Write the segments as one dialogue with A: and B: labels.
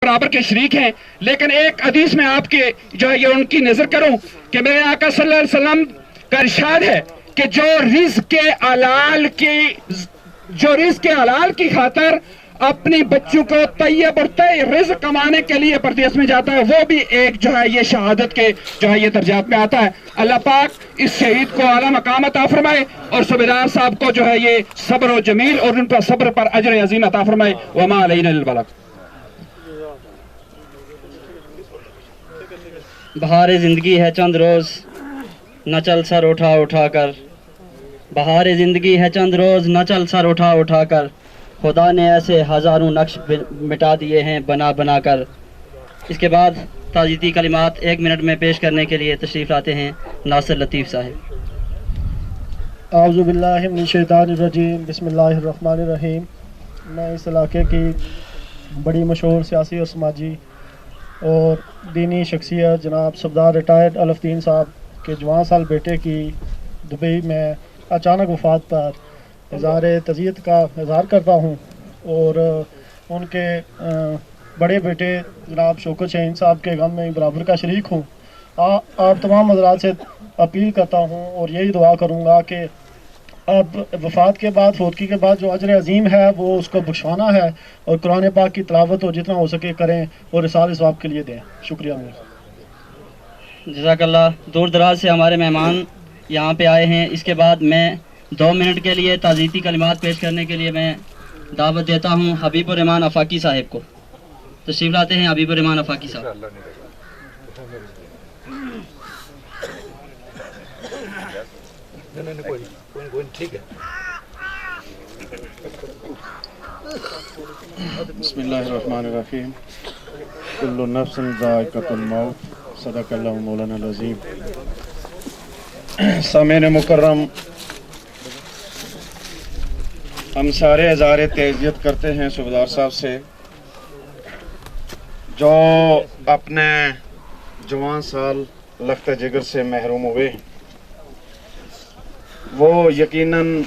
A: برابر کے شریک ہیں، لیکن ایک حدیث میں آپ کے جو ہے یہ ان کی نظر کروں کہ میرے آقا صلی اللہ علیہ وسلم کا ارشاد ہے کہ جو رزق کے حلال کی خاطر اپنی بچوں کو طیب اور طیب رزق کمانے کے لیے پردیس میں جاتا ہے، وہ بھی ایک جو ہے یہ شہادت کے جو ہے یہ درجات میں آتا ہے۔ اللہ پاک اس شہید کو اعلیٰ مقام عطا فرمائے اور صوبیدار صاحب کو جو ہے یہ صبر و جمیل اور ان پر صبر پر اجر عظیم عطا فرمائے۔ وما علینا الا البلاغ۔
B: بہار زندگی ہے چند روز نہ چل سر اٹھا اٹھا کر، بہار زندگی ہے چند روز نہ چل سر اٹھا اٹھا کر، خدا نے ایسے ہزاروں نقش مٹا دیے ہیں بنا بنا کر۔ اس کے بعد تعزیتی کلمات 1 منٹ میں پیش کرنے کے لیے تشریف لاتے ہیں ناصر لطیف صاحب۔
C: اعوذ باللہ من الشیطان الرجیم، بسم اللہ الرحمن الرحیم۔ میں اس علاقے کی بڑی مشہور سیاسی اور سماجی اور دینی شخصیت جناب صفدر ریٹائرڈ الفدین صاحب کے جوان سال بیٹے کی دبئی میں اچانک وفات پر اظہار تعزیت کا اظہار کرتا ہوں، اور ان کے بڑے بیٹے جناب شوکت شاہین صاحب کے غم میں برابر کا شریک ہوں۔ آپ تمام حضرات سے اپیل کرتا ہوں اور یہی دعا کروں گا کہ اب وفات کے بعد، فوتگی کے بعد جو اجر عظیم ہے وہ اس کو بخشوانا ہے، اور قرآن پاک کی تلاوت اور جتنا ہو سکے کریں اور رسالہ ثواب کے لیے دیں۔ شکریہ میرا۔
B: جزاک اللہ۔ دور دراز سے ہمارے مہمان یہاں پہ آئے ہیں، اس کے بعد میں 2 منٹ کے لیے تعزیتی کلمات پیش کرنے کے لیے میں دعوت دیتا ہوں حبیب الرحمان آفاقی صاحب کو۔ تشریف لاتے ہیں حبیب الرحمان آفاقی صاحب۔
D: بسم اللہ الرحمن الرحیم۔ کل نفس ذائقۃ الموت، صدق اللہ مولانا العظیم۔ سامعین مکرم، ہم سارے اظہار تعزیت کرتے ہیں صوبیدار صاحب سے جو اپنے جوان سال لخت جگر سے محروم ہوئے۔ وہ یقیناً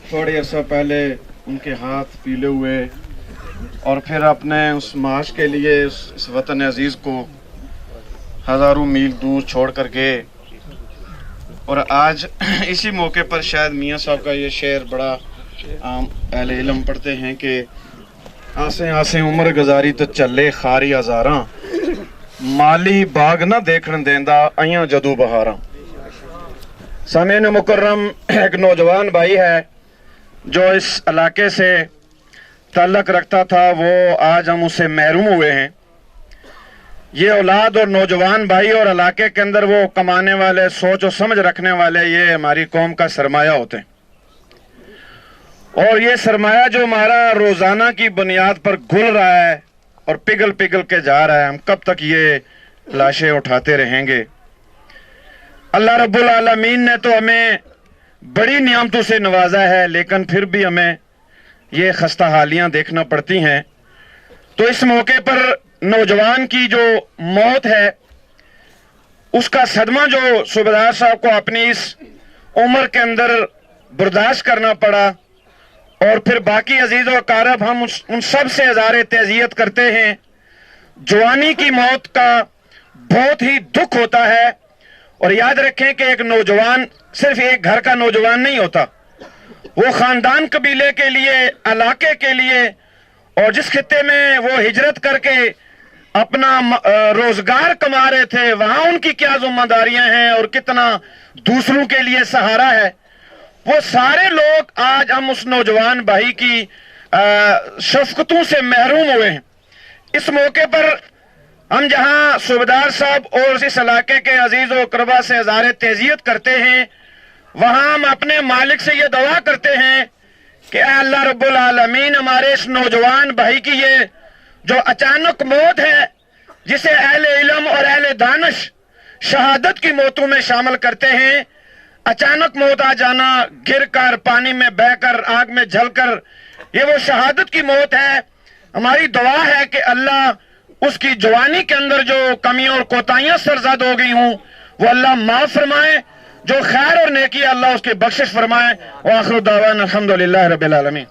D: تھوڑے عرصہ پہلے ان کے ہاتھ پیلے ہوئے اور پھر اپنے اس معاش کے لیے اس وطن عزیز کو ہزاروں میل دور چھوڑ کر گئے، اور آج اسی موقع پر شاید میاں صاحب کا یہ شعر بڑا عام اہل علم پڑھتے ہیں کہ آسیں آسیں عمر گزاری تو چلے خاری ہزاراں، مالی باغ نہ دیکھن دیندہ ایاں جدو بہاراں۔ سامعین مکرم، ایک نوجوان بھائی ہے جو اس علاقے سے تعلق رکھتا تھا، وہ آج ہم اسے محروم ہوئے ہیں۔ یہ اولاد اور نوجوان بھائی اور علاقے کے اندر وہ کمانے والے، سوچ و سمجھ رکھنے والے، یہ ہماری قوم کا سرمایہ ہوتے ہیں، اور یہ سرمایہ جو ہمارا روزانہ کی بنیاد پر گھل رہا ہے اور پگھل پگھل کے جا رہا ہے، ہم کب تک یہ لاشیں اٹھاتے رہیں گے؟ اللہ رب العالمین نے تو ہمیں بڑی نعمتوں سے نوازا ہے، لیکن پھر بھی ہمیں یہ خستہ حالیاں دیکھنا پڑتی ہیں۔ تو اس موقع پر نوجوان کی جو موت ہے اس کا صدمہ جو صوبیدار صاحب کو اپنی اس عمر کے اندر برداشت کرنا پڑا، اور پھر باقی عزیز و اقارب ہم ان سب سے اظہار تعزیت کرتے ہیں۔ جوانی کی موت کا بہت ہی دکھ ہوتا ہے، اور یاد رکھیں کہ ایک نوجوان صرف ایک گھر کا نوجوان نہیں ہوتا، وہ خاندان قبیلے کے لیے، علاقے کے لیے، اور جس خطے میں وہ ہجرت کر کے اپنا روزگار کما رہے تھے وہاں ان کی کیا ذمہ داریاں ہیں اور کتنا دوسروں کے لیے سہارا ہے، وہ سارے لوگ آج ہم اس نوجوان بھائی کی شفقتوں سے محروم ہوئے ہیں۔ اس موقع پر ہم جہاں صوبیدار صاحب اور اس علاقے کے عزیز و اقربا سے اظہار تعزیت کرتے ہیں، وہاں ہم اپنے مالک سے یہ دعا کرتے ہیں کہ اے اللہ رب العالمین، ہمارے اس نوجوان بھائی کی یہ جو اچانک موت ہے، جسے اہل علم اور اہل دانش شہادت کی موتوں میں شامل کرتے ہیں، اچانک موت آ جانا، گر کر، پانی میں بہہ کر، آگ میں جل کر، یہ وہ شہادت کی موت ہے۔ ہماری دعا ہے کہ اللہ اس کی جوانی کے اندر جو کمیاں اور کوتاہیاں سرزد ہو گئی ہوں وہ اللہ معاف فرمائے، جو خیر اور نیکی اللہ اس کی بخشش فرمائے۔ وآخر دعوانا الحمدللہ رب العالمین۔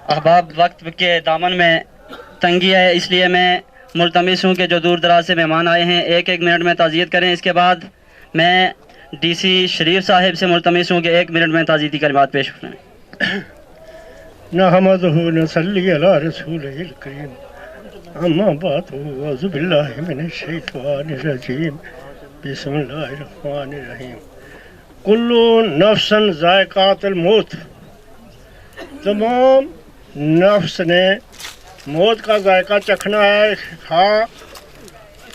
B: احباب، وقت کے دامن میں تنگی ہے، اس لیے میں ملتمس ہوں کہ جو دور دراز سے مہمان آئے ہیں 1 منٹ میں تعزیت کریں۔ اس کے بعد میں ڈی سی شریف صاحب سے ملتمس ہوں کہ 1 منٹ میں تعزیتی کلمات پیش کریں۔
C: نحمدہ نصلی علی رسولہ الکریم، اما بعد اعوذ باللہ من الشیطان الرجیم، بسم اللہ الرحمن الرحیم۔ کل نفس ذائقات الموت، تمام نفس نے موت کا ذائقہ چکھنا ہے، ہاں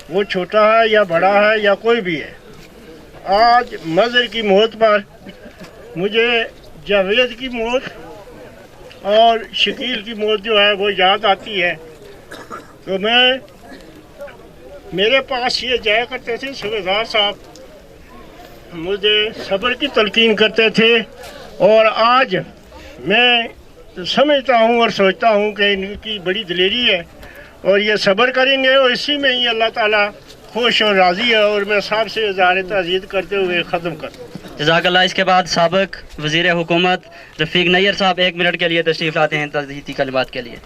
C: وہ چھوٹا ہے یا بڑا ہے یا کوئی بھی ہے۔ آج مظہر کی موت پر مجھے جاوید کی موت اور شکیل کی موت جو ہے وہ یاد آتی ہے، تو میرے پاس یہ جایا کرتے تھے صوبیدار صاحب، مجھے صبر کی تلقین کرتے تھے، اور آج میں سمجھتا ہوں اور سوچتا ہوں کہ ان کی بڑی دلیری ہے اور یہ صبر کریں گے، اور اسی میں ہی اللہ تعالیٰ خوش اور راضی ہے، اور میں سب سے اظہار تعزیت کرتے ہوئے ختم کرتا ہوں۔
B: جزاک اللہ۔ اس کے بعد سابق وزیر حکومت رفیق نیر صاحب 1 منٹ کے لیے تشریف لاتے ہیں تعزیتی کلمات کے لیے۔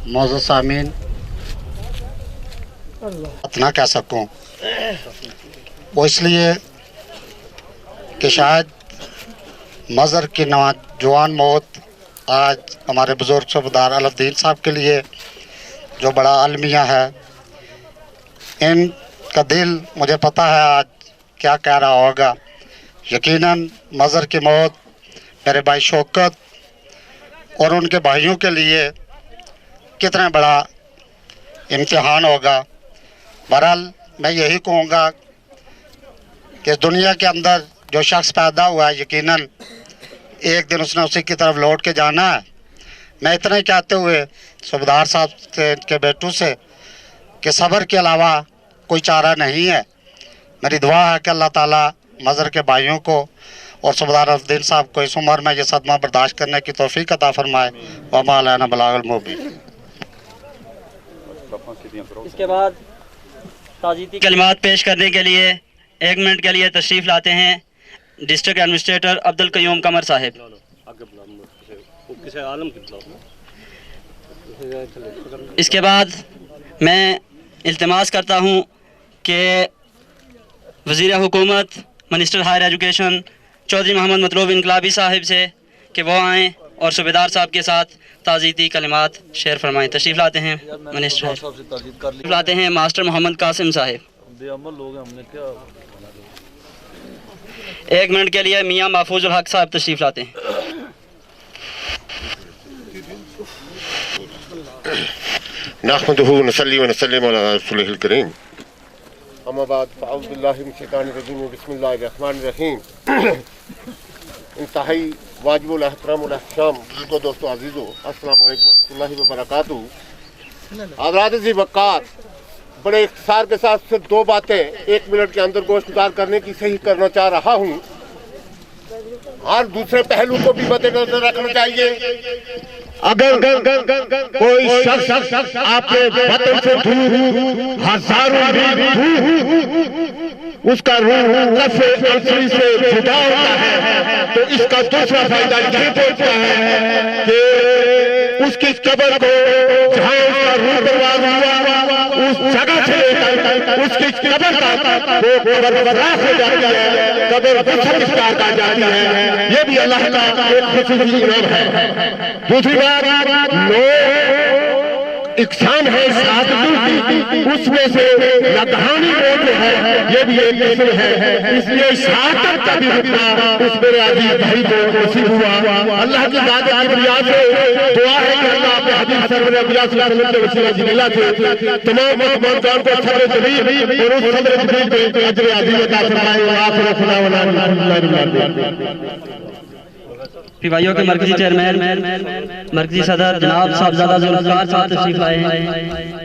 E: معزز سامعین، اتنا کہہ سکوں وہ اس لیے کہ شاید مظہر کی نوجوان موت آج ہمارے بزرگ صوبیدار علف الدین صاحب کے لیے جو بڑا المیہ ہے، ان کا دل مجھے پتہ ہے آج کیا کہہ رہا ہوگا۔ یقیناً مظہر کی موت میرے بھائی شوکت اور ان کے بھائیوں کے لیے کتنا بڑا امتحان ہوگا۔ بہرحال میں یہی کہوں گا کہ دنیا کے اندر جو شخص پیدا ہوا ہے یقیناً ایک دن اس نے اسی کی طرف لوٹ کے جانا ہے۔ میں اتنا ہی کہتے ہوئے صوبیدار صاحب سے، کے بیٹوں سے، کہ صبر کے علاوہ کوئی چارہ نہیں ہے۔ میری دعا ہے کہ اللہ تعالیٰ مظہر کے بھائیوں کو اور صوبیدار علف الدین صاحب کو اس عمر میں یہ صدمہ برداشت کرنے کی توفیق عطا فرمائے۔ وما علینا بلاغ المبین۔
B: اس کے بعد تعزیتی کلمات پیش کرنے کے لیے 1 منٹ کے لیے تشریف لاتے ہیں ڈسٹرکٹ ایڈمنسٹریٹر عبدالقیوم قمر صاحب۔ اس کے بعد میں التماس کرتا ہوں کہ وزیر حکومت منسٹر ہائر ایجوکیشن چودھری محمد مطلوب انقلابی صاحب سے کہ وہ آئیں اور صوبیدار صاحب کے ساتھ تعزیتی کلمات شیئر فرمائیں۔ تشریف لاتے ہیں منسٹر، تشریف لاتے ہیں ماسٹر محمد قاسم صاحب۔ 1 منٹ کے لیے میاں محفوظ الحق صاحب تشریف لاتے ہیں۔
F: نحمده ونصلي ونسلم على رسوله الكريم، اما بعد فاعوذ باللہ من الشیطان الرجیم، بسم اللہ الرحمن الرحیم۔ انتہائی واجب الاحترام والاحتشام بزرگوں، دوستوں، عزیزوں، السلام علیکم ورحمۃ اللہ وبرکاتہ۔ حضرات ذی وقار، بڑے اختصار کے ساتھ صرف 2 باتیں 1 منٹ کے اندر گوشت گزار کرنے کی صحیح کرنا چاہ رہا ہوں، اور دوسرے پہلو کو بھی مد نظر رکھنا چاہیے۔ اگر کوئی شخص آپ کے وطن سے دور، ہزاروں میل دور، اس کا روح نفس انسانی سے جدا ہوتا ہے، تو اس کا دوسرا فائدہ یہ ہوتا ہے کہ اس کی قبر کو جہاں اس کا روح پرواز ہوا اس جگہ سے لے کر اس کی قبر تک وہ قبر براق ہو جاتی ہے، قبر بچھر اسٹارٹ آ جاتی ہے۔ یہ بھی اللہ کا ایک خصوصی انعام ہے۔ دوسری بات، اقسام ہے سعادتوں کی، اس میں سے لدھانی موت جو ہے یہ بھی ایک قسم ہے، اس لیے سعادت کا بھی حکمہ اس میرے عزیز بھائی کو نصیب ہوا۔ اللہ کی ذات کی بنیاد سے دعا ہے کہ اللہ اپنے حبیب سرور انبیاء صلی اللہ علیہ وسلم کے وسیلہ جلیلہ سے تمام مسلمان کو صبر جمیل اور اس صبر جمیل پہ اجر عظیم عطا فرمائے۔ وآخر دعوانا الحمد للہ رب العالمین۔
B: پی بھائیوں کے مرکزی چیئرمین مرکزی صدر جناب صاحبزادہ ذوالفقار صاحب تشریف لائے ہیں۔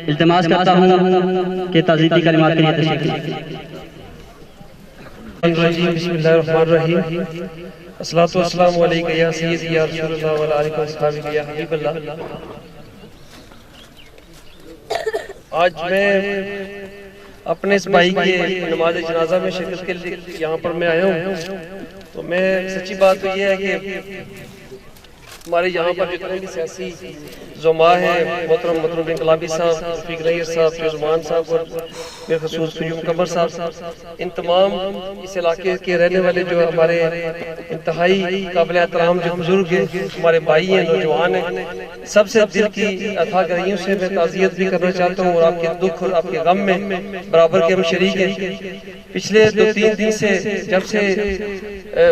B: التماس کرتا ہوں کہ تعزیتی کلمات کے لیے تشریف لائیں۔
G: بسم اللہ الرحمن الرحیم۔ الصلاۃ والسلام علیکہ یا سیدی یا رسول اللہ وعلی آلہ وصحبہ یا حبیب اللہ۔ آج میں اپنے اس بھائی کے نماز جنازہ میں شرکت کے لیے یہاں پر میں آیا ہوں، تو میں سچی بات تو یہ ہے کہ ہمارے یہاں پر جتنے بھی سیاسی زما ہے محترم انقلابی صاحب، رفیق نیر صاحب، فیضمان صاحب اور بالخصوص قیوم قمر صاحب، ان تمام اس علاقے کے رہنے والے جو ہمارے انتہائی قابل احترام جو بزرگ ہیں، ہمارے بھائی ہیں، نوجوان ہیں، سب سے دل کی اتھا گہرائیوں سے میں تعزیت بھی کرنا چاہتا ہوں، اور آپ کے دکھ اور آپ کے غم میں برابر کے ہم شریک ہیں۔ پچھلے 2-3 دن سے جب سے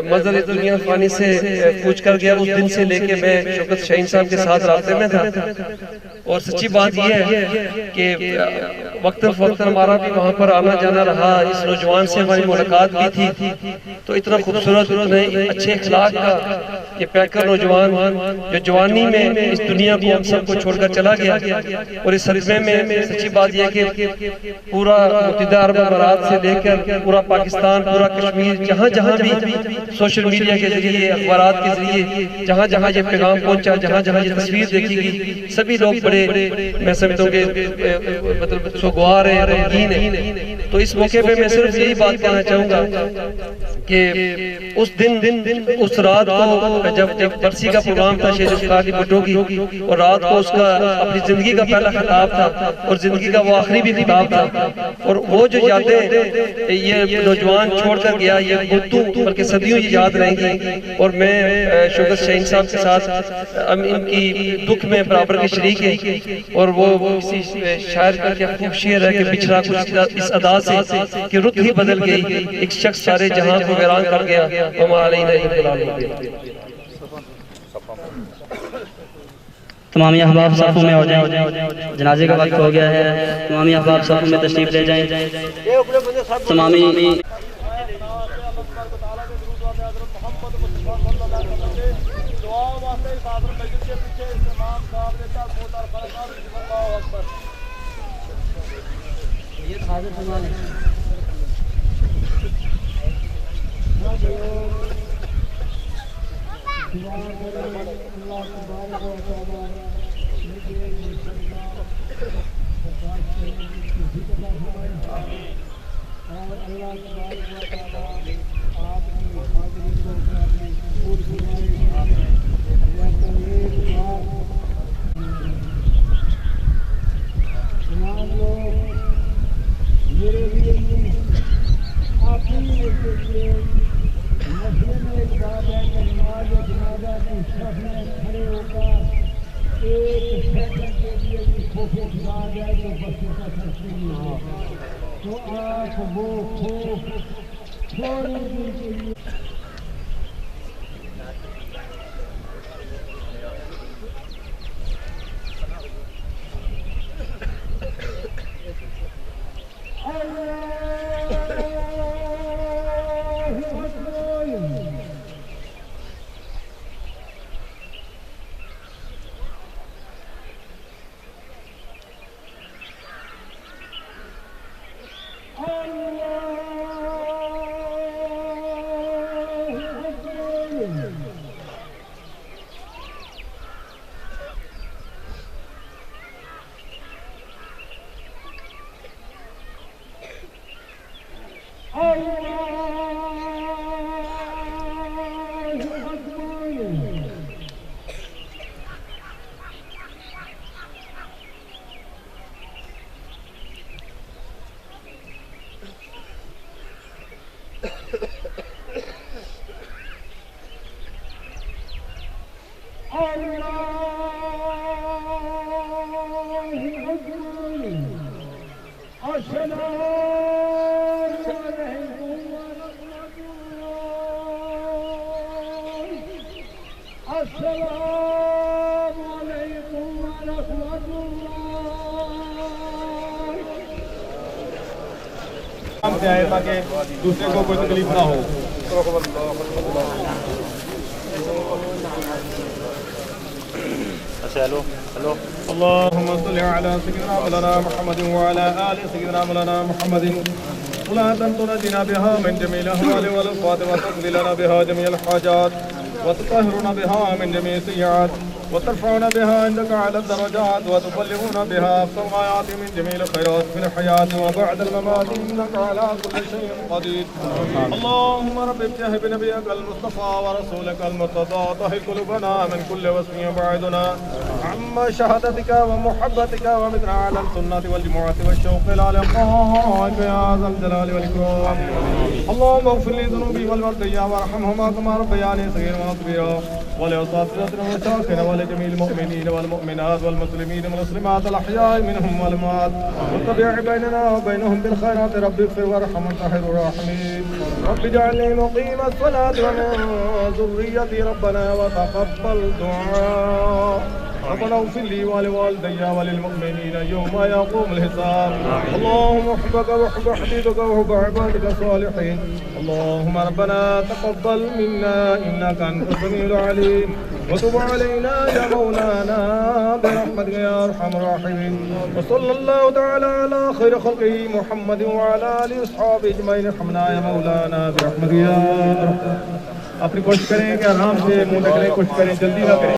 G: مظہر دنیا فانی سے کوچ کر گیا، اس دن سے لے کے میں شوکت شاہین صاحب کے ساتھ رابطے میں تھا، اور سچی بات یہ ہے کہ وقتاً ہمارا بھی وہاں پر آنا جانا رہا، اس نوجوان سے ہماری ملاقات بھی تھی، تو اتنا خوبصورت اتنے اچھے اخلاق کا یہ پیکر نوجوان جو جوانی میں اس دنیا کو ہم سب کو چھوڑ کر چلا گیا، اور اس صدمے میں سچی بات یہ کہ پورا متحدہ عرب امارات سے لے کر پورا پاکستان، پورا کشمیر، جہاں جہاں بھی سوشل میڈیا کے ذریعے، اخبارات کے ذریعے جہاں جہاں یہ پیغام پہنچا، جہاں جہاں یہ تصویر دیکھی گئی، سبھی لوگ بڑے میں سمجھتا ہوں کہ مطلب سوگوار ہیں، رنگین ہیں۔ تو اس موقع پہ میں صرف یہی بات کہنا چاہوں گا کہ اس دن اس رات کو جب برسی کا پروگرام تھا شہید ذوالفقار علی بھٹو کی، اور رات کو اس کا اپنی زندگی کا پہلا خطاب تھا اور زندگی کا وہ آخری بھی خطاب تھا، اور وہ جو یادیں یہ نوجوان چھوڑ کر گیا، یہ بدوں بلکہ صدیوں یہ یاد رہیں گی، اور میں شوکت شاہین صاحب کے ساتھ ہم ان کی دکھ میں برابر کے شریک ہیں، اور وہ کسی شاعر کا کیا خوب شعر ہے کہ بچھڑا کچھ اس ادا سے کہ رت ہی بدل گئی، ایک شخص سارے جہاں کو ویران کر گیا، وما علینا الا البلاغ۔
B: تمام احباب صفوں میں ہو جائیں، جنازے کا وقت ہو گیا ہے، تمام احباب صفوں میں تشریف لے جائیں، تمامی
H: سے آئے تاکہ دوسرے کو کوئی تکلیف نہ ہو۔ اللهم صل على سيدنا مولانا محمد وعلى آل سيدنا مولانا محمد صلاة تنجينا بها من جميع الأهوال والآفات وتقضي لنا بها جميع الحاجات وتطهرنا بها من جميع السيئات وترفعنا بها عندك على الدرجات وتبلغنا بها أقصى الغايات من جميع الخيرات في الحياة وبعد الممات إنك على كل شيء قدير. اللهم رب ابتهل بنبيك المصطفى ورسولك المرتضى طهر قلوبنا من كل وسم يبعدنا وعم شهادتك ومحبتك ومن على السنة والجمعة والشوق إلى لقائك يا ذا الجلال والإكرام. اللهم اغفر لي ذنوبي والوالدي وارحمهما كما ربياني صغيرا وكبيرا، ولأساتذتنا ومشايخنا ولجميع المؤمنين والمؤمنات والمسلمين والمسلمات الأحياء منهم والأموات، واتبع بيننا وبينهم بالخيرات. رب اغفر وارحم وأنت خير الراحمين. رب اجعلني مقيم الصلاة ومن ذريتي ربنا وتقبل دعاء. ربنا اغفر لي ولوالدي وللمؤمنين يوم يقوم الحساب. اللهم احبك واحب حبيبك وحب عبادك الصالحين. اللهم ربنا تقبل منا انك انت السميع العليم، وتب علينا يا مولانا برحمتك يا ارحم الراحمين. وصلى الله تعالى على خير خلقه محمد وعلى اله واصحابه اجمعين. ارحمنا يا مولانا برحمتك يا ارحم. اپنی کوشش کریں کہ آرام سے منہ ڈھک لیں، کوشش کریں جلدی نہ کریں.